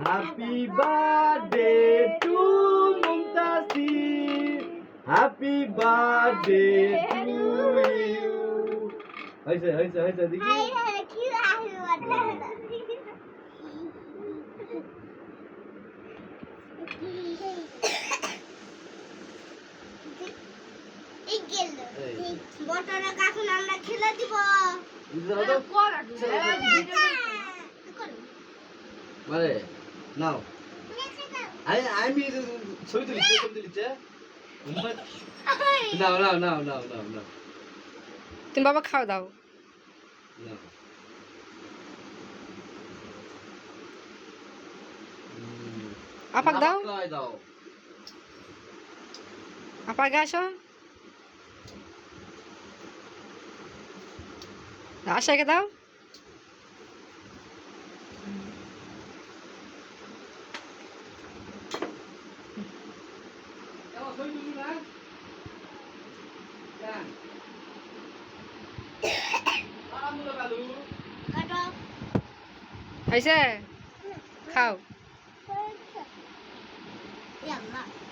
Happy birthday to Mumtazir. Happy birthday to you. হয়েছে হয়েছে হয়েছে দেখি বটরা কাকুন আমরা খেলে দিব মানে নাও আমি ছবি তুলিছে নাও নাও নাও নাও নাও নাও তুমি বাবা খাওয়া দাও নাও আপাক দাও দাও আপাক আসো আশাকে দাও হয়েছে খাও Yeah.